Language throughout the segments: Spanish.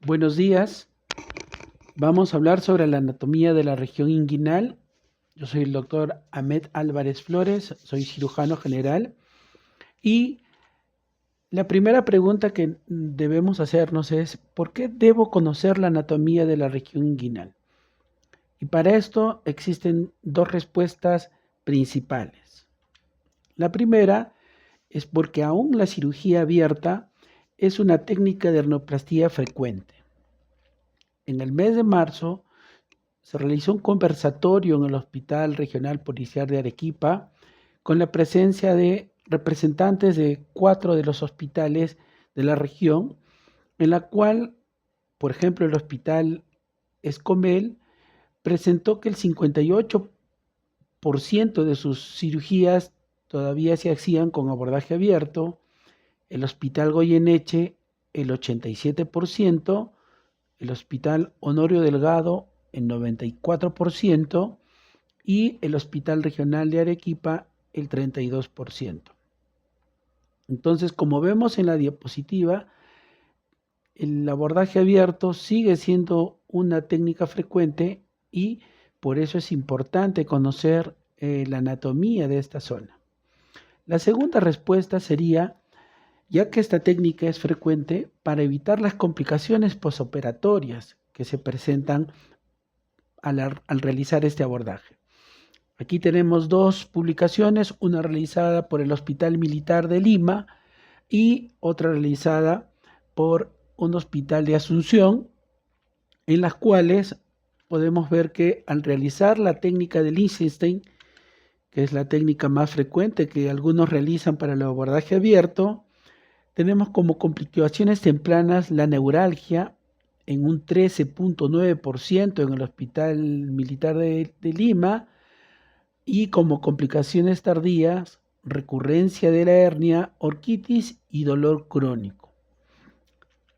Buenos días. Vamos a hablar sobre la anatomía de la región inguinal. Yo soy el doctor Ahmed Álvarez Flores, soy cirujano general y la primera pregunta que debemos hacernos es ¿por qué debo conocer la anatomía de la región inguinal? Y para esto existen dos respuestas principales. La primera es porque aún la cirugía abierta es una técnica de hernoplastía frecuente. En el mes de marzo se realizó un conversatorio en el Hospital Regional Policial de Arequipa con la presencia de representantes de 4 de los hospitales de la región, en la cual, por ejemplo, el Hospital Escomel presentó que el 58% de sus cirugías todavía se hacían con abordaje abierto, el Hospital Goyeneche el 87%, el Hospital Honorio Delgado el 94% y el Hospital Regional de Arequipa el 32%. Entonces, como vemos en la diapositiva, el abordaje abierto sigue siendo una técnica frecuente y por eso es importante conocer la anatomía de esta zona. La segunda respuesta sería, ya que esta técnica es frecuente, para evitar las complicaciones posoperatorias que se presentan al realizar este abordaje. Aquí tenemos dos publicaciones, una realizada por el Hospital Militar de Lima y otra realizada por un hospital de Asunción, en las cuales podemos ver que al realizar la técnica de Liechtenstein, que es la técnica más frecuente que algunos realizan para el abordaje abierto, tenemos como complicaciones tempranas la neuralgia en un 13.9% en el Hospital Militar de Lima, y como complicaciones tardías, recurrencia de la hernia, orquitis y dolor crónico.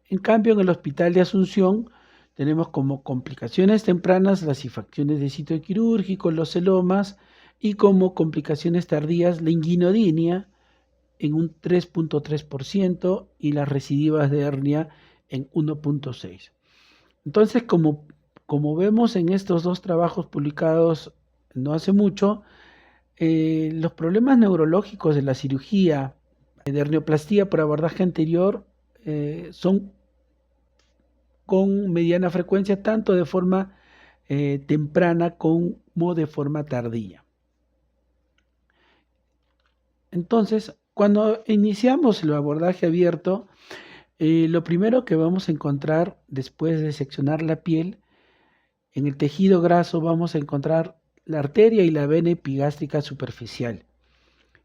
En cambio, en el Hospital de Asunción tenemos como complicaciones tempranas las infecciones de sitio quirúrgico, los celomas, y como complicaciones tardías la inguinodinia en un 3.3% y las recidivas de hernia en 1.6%. Entonces, como vemos en estos dos trabajos publicados no hace mucho, los problemas neurológicos de la cirugía de hernioplastia por abordaje anterior son con mediana frecuencia, tanto de forma temprana como de forma tardía. Entonces, cuando iniciamos el abordaje abierto, lo primero que vamos a encontrar después de seccionar la piel, en el tejido graso vamos a encontrar la arteria y la vena epigástrica superficial.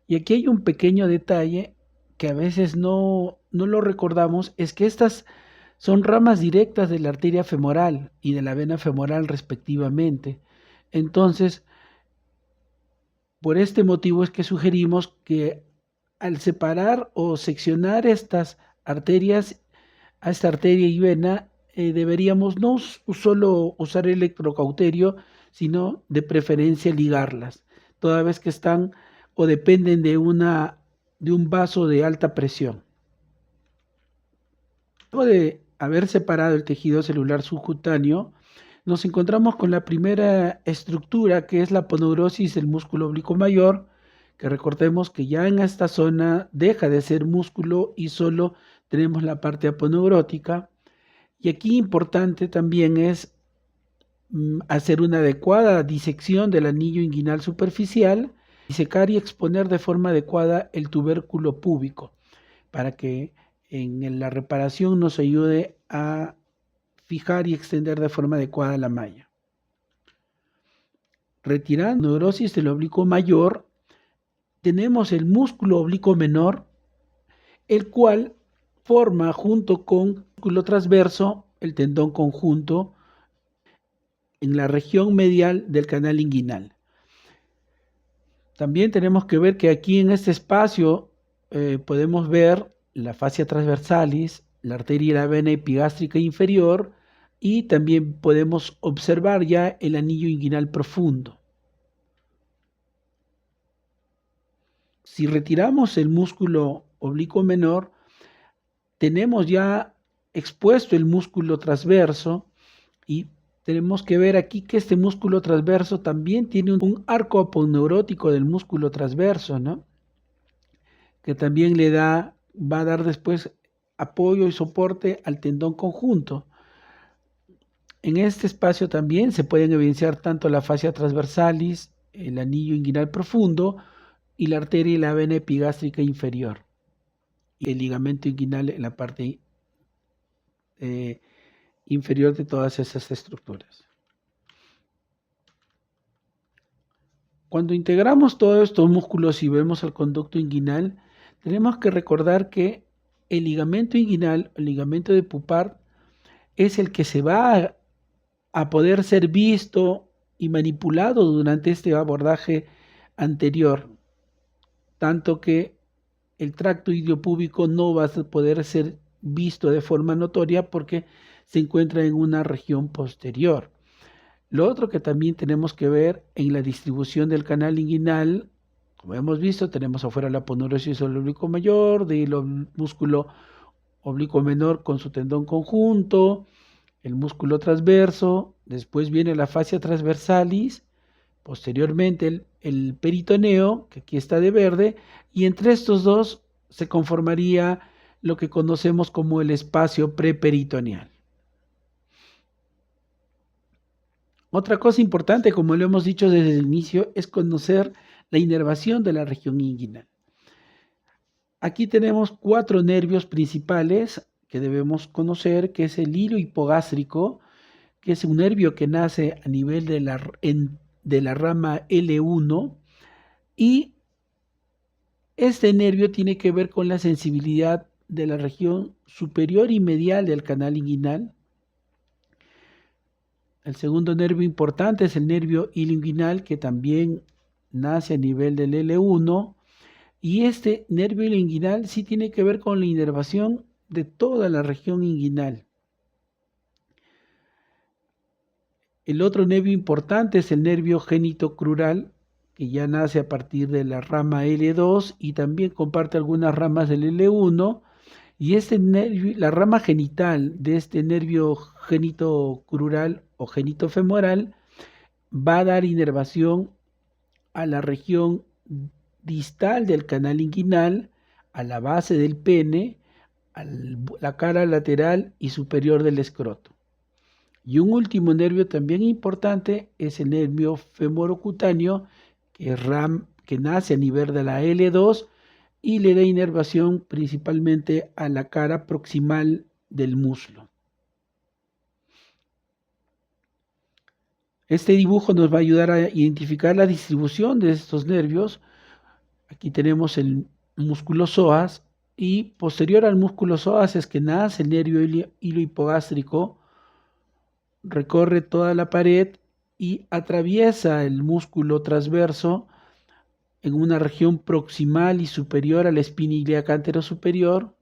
Y aquí hay un pequeño detalle que a veces no lo recordamos, es que estas son ramas directas de la arteria femoral y de la vena femoral respectivamente. Entonces, por este motivo es que sugerimos que al separar o seccionar estas arterias, a esta arteria y vena, deberíamos no solo usar electrocauterio, sino de preferencia ligarlas, toda vez que están o dependen de un vaso de alta presión. Luego de haber separado el tejido celular subcutáneo, nos encontramos con la primera estructura, que es la aponeurosis del músculo oblicuo mayor, que recordemos que ya en esta zona deja de ser músculo y solo tenemos la parte aponeurótica. Y aquí importante también es hacer una adecuada disección del anillo inguinal superficial, disecar y exponer de forma adecuada el tubérculo púbico para que en la reparación nos ayude a fijar y extender de forma adecuada la malla. Retirando neurosis del oblicuo mayor, tenemos el músculo oblicuo menor, el cual forma junto con el músculo transverso el tendón conjunto en la región medial del canal inguinal. También tenemos que ver que aquí en este espacio podemos ver la fascia transversalis, la arteria y la vena epigástrica inferior, y también podemos observar ya el anillo inguinal profundo. Si retiramos el músculo oblicuo menor, tenemos ya expuesto el músculo transverso y tenemos que ver aquí que este músculo transverso también tiene un arco aponeurótico del músculo transverso, ¿no? Que también va a dar después apoyo y soporte al tendón conjunto. En este espacio también se pueden evidenciar tanto la fascia transversalis, el anillo inguinal profundo y la arteria y la vena epigástrica inferior, y el ligamento inguinal en la parte inferior de todas esas estructuras. Cuando integramos todos estos músculos y vemos el conducto inguinal, tenemos que recordar que el ligamento inguinal, el ligamento de Poupart, es el que se va a poder ser visto y manipulado durante este abordaje anterior, tanto que el tracto idiopúbico no va a poder ser visto de forma notoria porque se encuentra en una región posterior. Lo otro que también tenemos que ver en la distribución del canal inguinal, como hemos visto, tenemos afuera la aponeurosis del oblicuo mayor, del músculo oblicuo menor con su tendón conjunto, el músculo transverso, después viene la fascia transversalis, posteriormente el peritoneo, que aquí está de verde, y entre estos dos se conformaría lo que conocemos como el espacio preperitoneal. Otra cosa importante, como lo hemos dicho desde el inicio, es conocer la inervación de la región inguinal. Aquí tenemos 4 nervios principales que debemos conocer, que es el hilo hipogástrico, que es un nervio que nace a nivel de la rama L1, y este nervio tiene que ver con la sensibilidad de la región superior y medial del canal inguinal. El segundo nervio importante es el nervio ilioinguinal, que también nace a nivel del L1, y este nervio ilioinguinal sí tiene que ver con la inervación de toda la región inguinal. El otro nervio importante es el nervio genitocrural, que ya nace a partir de la rama L2 y también comparte algunas ramas del L1, y este nervio, la rama genital de este nervio genitocrural o genitofemoral va a dar inervación a la región distal del canal inguinal, a la base del pene, a la cara lateral y superior del escroto. Y un último nervio también importante es el nervio femorocutáneo, que nace a nivel de la L2 y le da inervación principalmente a la cara proximal del muslo. Este dibujo nos va a ayudar a identificar la distribución de estos nervios. Aquí tenemos el músculo psoas, y posterior al músculo psoas es que nace el nervio hilo hipogástrico, recorre toda la pared y atraviesa el músculo transverso en una región proximal y superior a la espina ilíaca anterosuperior,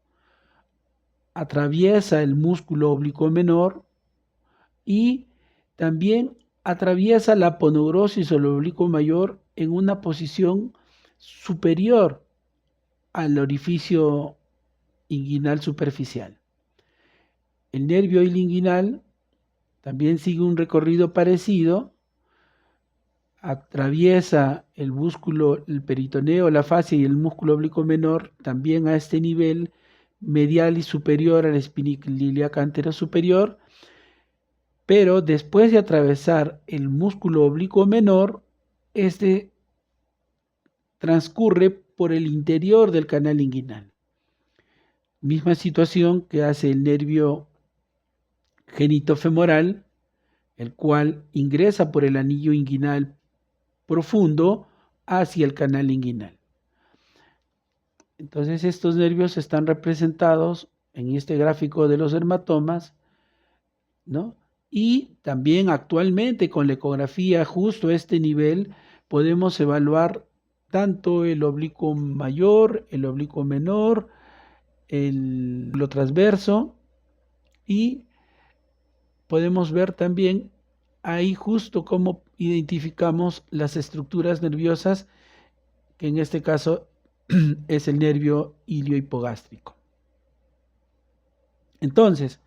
atraviesa el músculo oblicuo menor y también atraviesa la aponeurosis o el oblicuo mayor en una posición superior al orificio inguinal superficial. El nervio ilinguinal también sigue un recorrido parecido, atraviesa el músculo, el peritoneo, la fascia y el músculo oblicuo menor también a este nivel medial y superior a la espina ilíaca anterosuperior, pero después de atravesar el músculo oblicuo menor, este transcurre por el interior del canal inguinal. Misma situación que hace el nervio genitofemoral, el cual ingresa por el anillo inguinal profundo hacia el canal inguinal. Entonces estos nervios están representados en este gráfico de los dermatomas, ¿no? Y también actualmente con la ecografía justo a este nivel podemos evaluar tanto el oblicuo mayor, el oblicuo menor, lo transverso, y podemos ver también ahí justo cómo identificamos las estructuras nerviosas, que en este caso es el nervio iliohipogástrico. Entonces,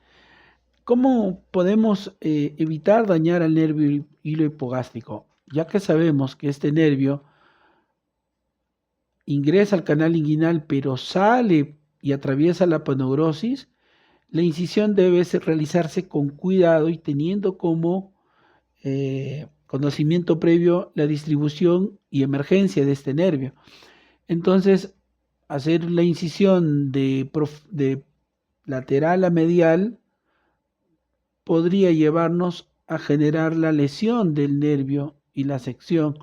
¿Cómo podemos evitar dañar al nervio hilo hipogástrico? Ya que sabemos que este nervio ingresa al canal inguinal, pero sale y atraviesa la aponeurosis, la incisión debe realizarse con cuidado y teniendo como conocimiento previo la distribución y emergencia de este nervio. Entonces, hacer la incisión de lateral a medial podría llevarnos a generar la lesión del nervio y la sección.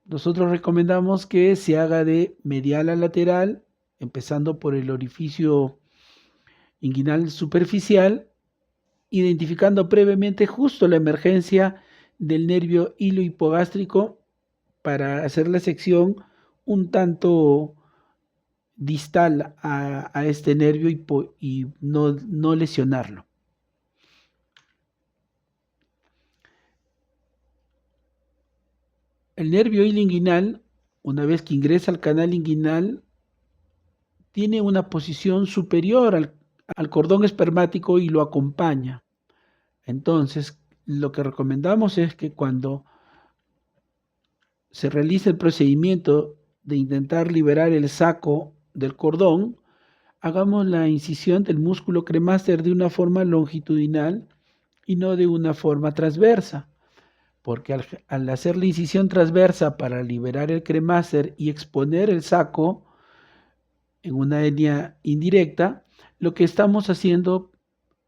Nosotros recomendamos que se haga de medial a lateral, empezando por el orificio inguinal superficial, identificando previamente justo la emergencia del nervio hilo hipogástrico para hacer la sección un tanto distal a este nervio y no lesionarlo. El nervio hilo inguinal, una vez que ingresa al canal inguinal, tiene una posición superior al cordón espermático y lo acompaña. Entonces, lo que recomendamos es que cuando se realice el procedimiento de intentar liberar el saco del cordón, hagamos la incisión del músculo cremaster de una forma longitudinal y no de una forma transversa, porque al hacer la incisión transversa para liberar el cremaster y exponer el saco en una hernia indirecta, lo que estamos haciendo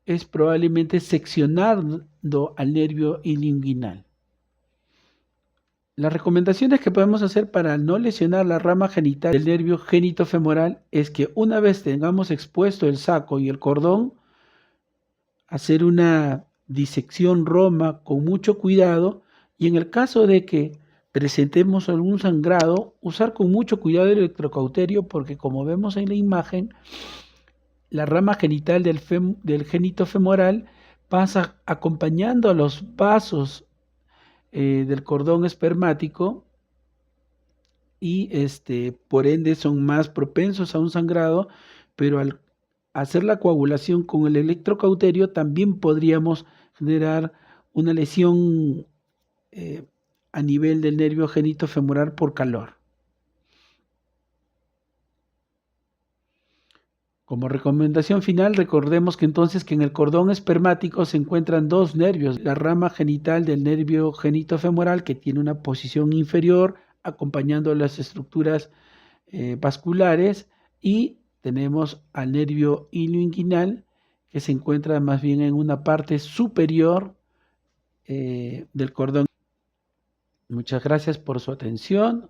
es probablemente seccionando al nervio inguinal. Las recomendaciones que podemos hacer para no lesionar la rama genital del nervio genitofemoral es que una vez tengamos expuesto el saco y el cordón, hacer una disección roma con mucho cuidado y en el caso de que presentemos algún sangrado, usar con mucho cuidado el electrocauterio porque como vemos en la imagen, la rama genital del genitofemoral pasa acompañando a los vasos del cordón espermático y por ende son más propensos a un sangrado, pero al hacer la coagulación con el electrocauterio también podríamos generar una lesión a nivel del nervio genitofemoral por calor. Como recomendación final, recordemos que entonces que en el cordón espermático se encuentran dos nervios, la rama genital del nervio genitofemoral que tiene una posición inferior acompañando las estructuras vasculares y tenemos al nervio ilioinguinal que se encuentra más bien en una parte superior del cordón. Muchas gracias por su atención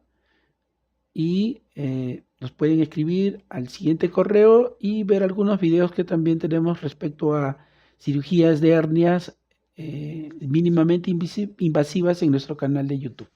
y nos pueden escribir al siguiente correo y ver algunos videos que también tenemos respecto a cirugías de hernias mínimamente invasivas en nuestro canal de YouTube.